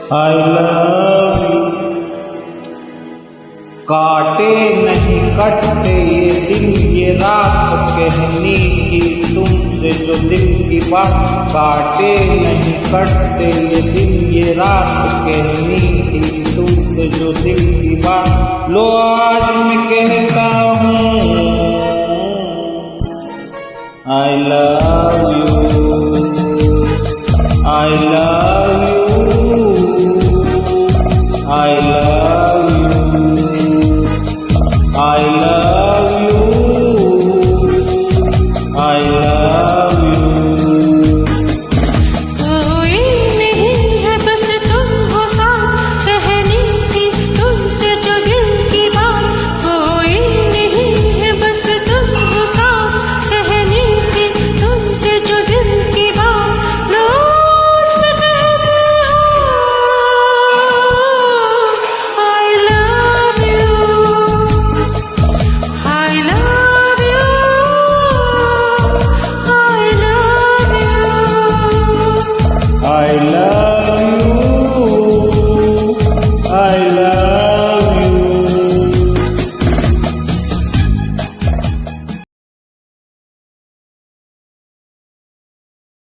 I love you। काटे नहीं कटते ये दिन ये रात कहने की तुमसे जो दिल की बात। काटे नहीं कटते ये दिन ये रात कहने की तुमसे जो दिल की बात। लो आज मैं कहता हूँ I love you, I love you, I love you, I love you, I love you। कोई नहीं है बस तुम हो साथ कहने की तुमसे जो दिल की बात। कोई नहीं है बस तुम हो साथ कहने की तुमसे जो दिल की बात। रोज मैं कहती हूँ I love you, I love you, I love you। I love